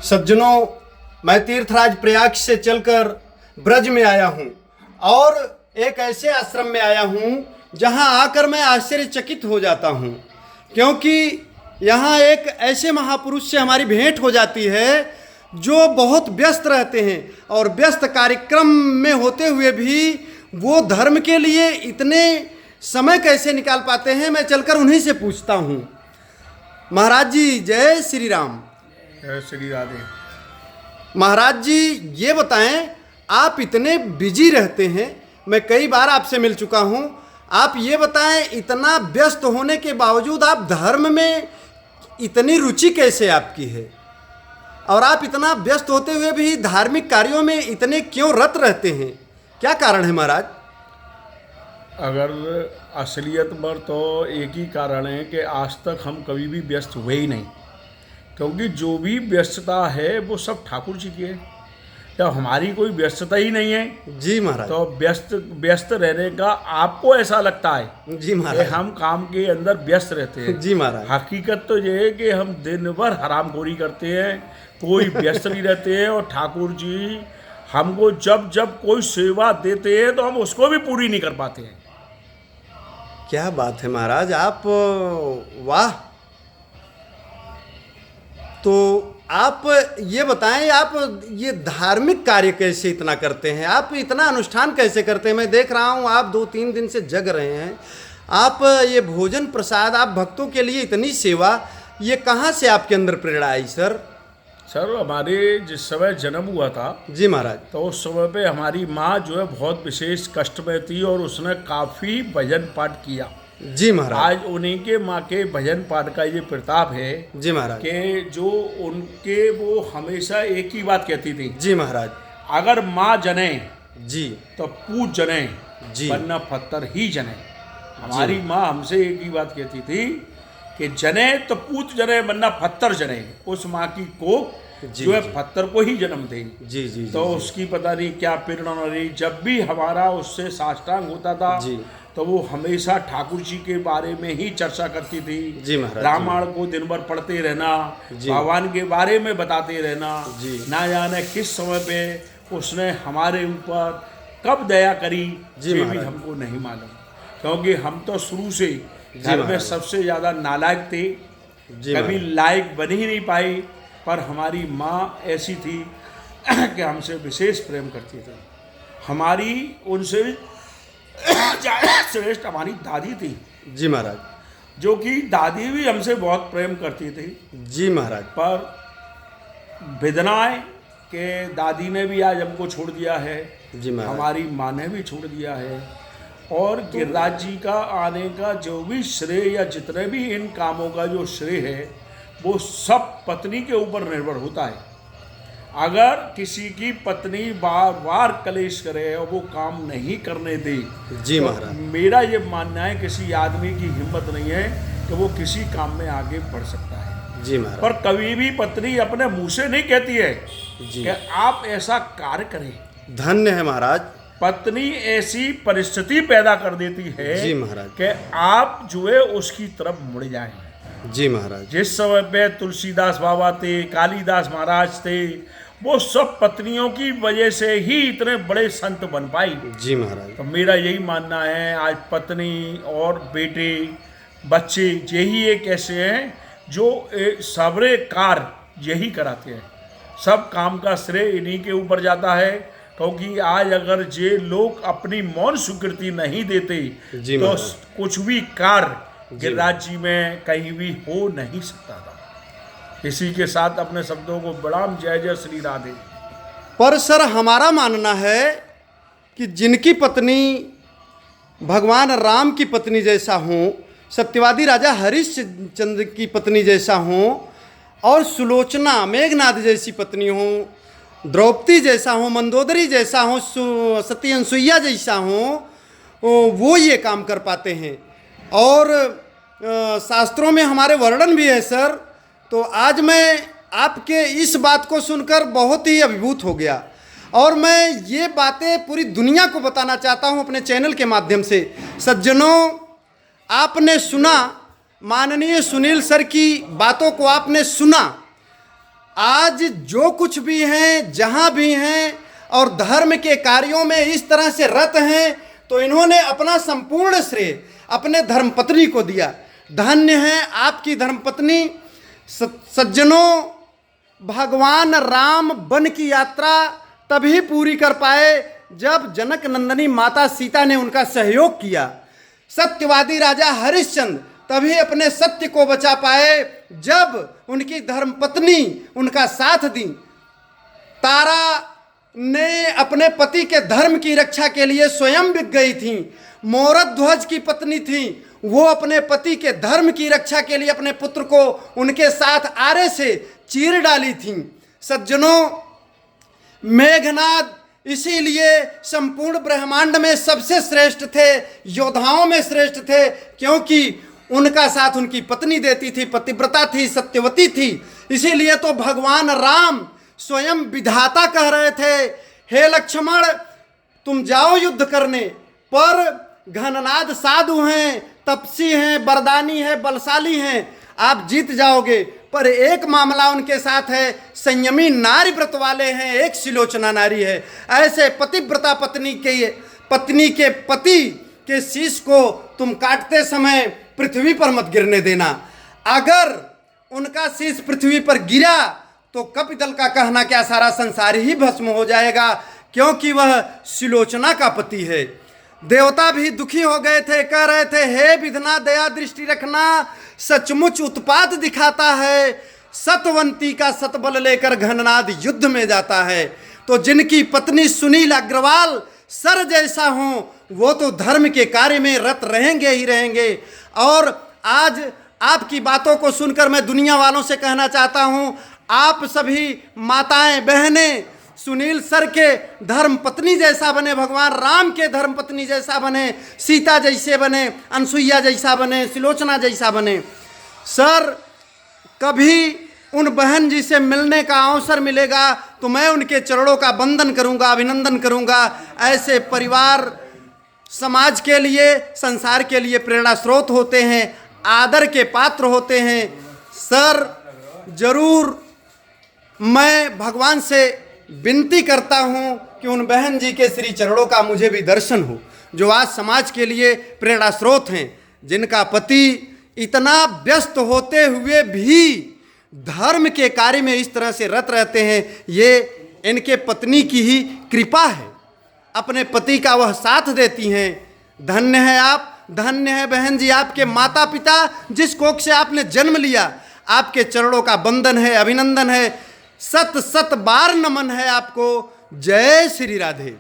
सज्जनों, मैं तीर्थराज प्रयाग से चलकर ब्रज में आया हूँ और एक ऐसे आश्रम में आया हूँ जहाँ आकर मैं आश्चर्यचकित हो जाता हूँ, क्योंकि यहाँ एक ऐसे महापुरुष से हमारी भेंट हो जाती है जो बहुत व्यस्त रहते हैं और व्यस्त कार्यक्रम में होते हुए भी वो धर्म के लिए इतने समय कैसे निकाल पाते हैं। मैं चलकर उन्हीं से पूछता हूँ। महाराज जी, जय श्री राम। जय श्री राधे। महाराज जी, ये बताएं, आप इतने बिजी रहते हैं, मैं कई बार आपसे मिल चुका हूँ, आप ये बताएं इतना व्यस्त होने के बावजूद आप धर्म में इतनी रुचि कैसे आपकी है, और आप इतना व्यस्त होते हुए भी धार्मिक कार्यों में इतने क्यों रत रहते हैं? क्या कारण है महाराज? अगर असलियत पर तो एक ही कारण है कि आज तक हम कभी भी व्यस्त हुए ही नहीं, क्योंकि जो भी व्यस्तता है वो सब ठाकुर जी की है। जब हमारी कोई व्यस्तता ही नहीं है जी महाराज, तो व्यस्त रहने का आपको ऐसा लगता है जी कि महाराज, हम काम के अंदर व्यस्त रहते हैं। जी महाराज, हकीकत तो ये है कि हम दिन भर हरामखोरी करते हैं, कोई व्यस्त नहीं रहते हैं, और ठाकुर जी हमको जब जब कोई सेवा देते हैं तो हम उसको भी पूरी नहीं कर पाते हैं। क्या बात है महाराज, आप वाह। तो आप ये बताएं, आप ये धार्मिक कार्य कैसे इतना करते हैं? आप इतना अनुष्ठान कैसे करते हैं? मैं देख रहा हूँ आप 2-3 दिन से जग रहे हैं, आप ये भोजन प्रसाद, आप भक्तों के लिए इतनी सेवा, ये कहाँ से आपके अंदर प्रेरणा आई सर? सर, हमारे जिस समय जन्म हुआ था जी महाराज, तो उस समय पे हमारी माँ जो है बहुत विशेष कष्ट में थी और उसने काफ़ी भजन पाठ किया। जी महाराज, आज उन्हीं के माँ के भजन पाठ का ये प्रताप है जी महाराज, कि जो उनके वो हमेशा एक ही बात कहती थी, जी महाराज, अगर माँ जने जी, तो पूज जने, जी, वरना पत्थर ही जने। हमारी माँ हमसे एक ही बात कहती थी कि जने तो पूत जने, वरना पत्थर जने। उस माँ की कोख जो है पत्थर को ही जन्म देगी। जी, जी, तो जी, उसकी पता नहीं क्या प्रेरणा रही। जब भी हमारा उससे साष्टांग होता था जी, तो वो हमेशा ठाकुर जी के बारे में ही चर्चा करती थी। जी महाराज, रामायण को दिन भर पढ़ते रहना, जी, भगवान के बारे में बताते रहना, जी, ना जाने किस समय पे उसने हमारे ऊपर कब दया करी, जी ये भी महाराज, हमको नहीं मालूम, क्योंकि हम तो शुरू से घर में महाराज, सबसे ज़्यादा नालायक थे, जी कभी महाराज, लायक बन ही नहीं पाई। पर हमारी माँ ऐसी थी कि हमसे विशेष प्रेम करती थी। हमारी उनसे श्रेष्ठ हमारी दादी थी, जी महाराज, जो कि दादी भी हमसे बहुत प्रेम करती थी। जी महाराज, पर वेदनाएं कि दादी ने भी आज हमको छोड़ दिया है, जी महाराज, हमारी माँ ने भी छोड़ दिया है, और गिरिराज जी का आने का जो भी श्रेय या जितने भी इन कामों का जो श्रेय है वो सब पत्नी के ऊपर निर्भर होता है। अगर किसी की पत्नी बार बार कलेश करे और वो काम नहीं करने दे, जी तो महाराज, मेरा ये मानना है किसी आदमी की हिम्मत नहीं है कि वो किसी काम में आगे बढ़ सकता है। जी महाराज, पर कभी भी पत्नी अपने मुंह से नहीं कहती है जी, कि आप ऐसा कार्य करें। धन्य है महाराज, पत्नी ऐसी परिस्थिति पैदा कर देती है जी महाराज, कि आप जो है उसकी तरफ मुड़ जाएं। जी महाराज, जिस समय पे तुलसीदास बाबा थे, कालिदास महाराज थे, वो सब पत्नियों की वजह से ही इतने बड़े संत बन पाई। जी महाराज, तो मेरा यही मानना है, आज पत्नी और बेटे बच्चे यही एक ऐसे हैं जो सबरे कार्य यही कराते हैं। सब काम का श्रेय इन्हीं के ऊपर जाता है, क्योंकि आज अगर ये लोग अपनी मौन स्वीकृति नहीं देते जी तो महाराज, कुछ भी कार्य गिरिराज जी में कहीं भी हो नहीं सकता था। इसी के साथ अपने शब्दों को बढ़ाम। जय जय श्री राधे। पर सर, हमारा मानना है कि जिनकी पत्नी भगवान राम की पत्नी जैसा हो, सत्यवादी राजा हरिश्चंद्र की पत्नी जैसा हो, और सुलोचना मेघनाद जैसी पत्नी हो, द्रौपदी जैसा हो, मंदोदरी जैसा हो, सती अनसुईया जैसा हो, वो ये काम कर पाते हैं। और शास्त्रों में हमारे वर्णन भी है सर। तो आज मैं आपके इस बात को सुनकर बहुत ही अभिभूत हो गया, और मैं ये बातें पूरी दुनिया को बताना चाहता हूँ अपने चैनल के माध्यम से। सज्जनों, आपने सुना, माननीय सुनील सर की बातों को आपने सुना, आज जो कुछ भी हैं, जहाँ भी हैं और धर्म के कार्यों में इस तरह से रत हैं, तो इन्होंने अपना संपूर्ण श्रेय अपने धर्मपत्नी को दिया। धन्य है आपकी धर्मपत्नी। सज्जनों, भगवान राम वन की यात्रा तभी पूरी कर पाए जब जनक नंदनी माता सीता ने उनका सहयोग किया। सत्यवादी राजा हरिश्चंद्र तभी अपने सत्य को बचा पाए जब उनकी धर्मपत्नी उनका साथ दी। तारा ने अपने पति के धर्म की रक्षा के लिए स्वयं बिक गई थी। मोरध्वज की पत्नी थी, वो अपने पति के धर्म की रक्षा के लिए अपने पुत्र को उनके साथ आरे से चीर डाली थी। सज्जनों, मेघनाद इसीलिए संपूर्ण ब्रह्मांड में सबसे श्रेष्ठ थे, योद्धाओं में श्रेष्ठ थे, क्योंकि उनका साथ उनकी पत्नी देती थी, पतिव्रता थी, सत्यवती थी। इसीलिए तो भगवान राम स्वयं विधाता कह रहे थे, हे लक्ष्मण तुम जाओ युद्ध करने, पर घननाद साधु हैं, तपसी हैं, वरदानी हैं, बलशाली हैं, आप जीत जाओगे। पर एक मामला उनके साथ है, संयमी नारी व्रत वाले हैं, एक सिलोचना नारी है। ऐसे पतिव्रता पत्नी के पति के शीश को तुम काटते समय पृथ्वी पर मत गिरने देना। अगर उनका शीश पृथ्वी पर गिरा तो कपितल का कहना क्या, सारा संसार ही भस्म हो जाएगा, क्योंकि वह सिलोचना का पति है। देवता भी दुखी हो गए थे, कह रहे थे, हे विधना दया दृष्टि रखना, सचमुच उत्पात दिखाता है। सतवंती का सतबल लेकर घननाद युद्ध में जाता है। तो जिनकी पत्नी सुनील अग्रवाल सर जैसा हो, वो तो धर्म के कार्य में रत रहेंगे ही रहेंगे। और आज आपकी बातों को सुनकर मैं दुनिया वालों से कहना चाहता हूँ, आप सभी माताएं बहनें सुनील सर के धर्म पत्नी जैसा बने, भगवान राम के धर्म पत्नी जैसा बने, सीता जैसे बने, अनसुईया जैसा बने, सिलोचना जैसा बने। सर, कभी उन बहन जी से मिलने का अवसर मिलेगा तो मैं उनके चरणों का वंदन करूंगा, अभिनंदन करूंगा। ऐसे परिवार समाज के लिए, संसार के लिए प्रेरणा स्रोत होते हैं, आदर के पात्र होते हैं। सर, जरूर मैं भगवान से विनती करता हूँ कि उन बहन जी के श्री चरणों का मुझे भी दर्शन हो, जो आज समाज के लिए प्रेरणा स्रोत हैं, जिनका पति इतना व्यस्त होते हुए भी धर्म के कार्य में इस तरह से रत रहते हैं। ये इनके पत्नी की ही कृपा है, अपने पति का वह साथ देती हैं। धन्य है आप, धन्य है बहन जी, आपके माता पिता जिस कोख से आपने जन्म लिया, आपके चरणों का वंदन है, अभिनंदन है, सत सत बार नमन है आपको। जय श्री राधे।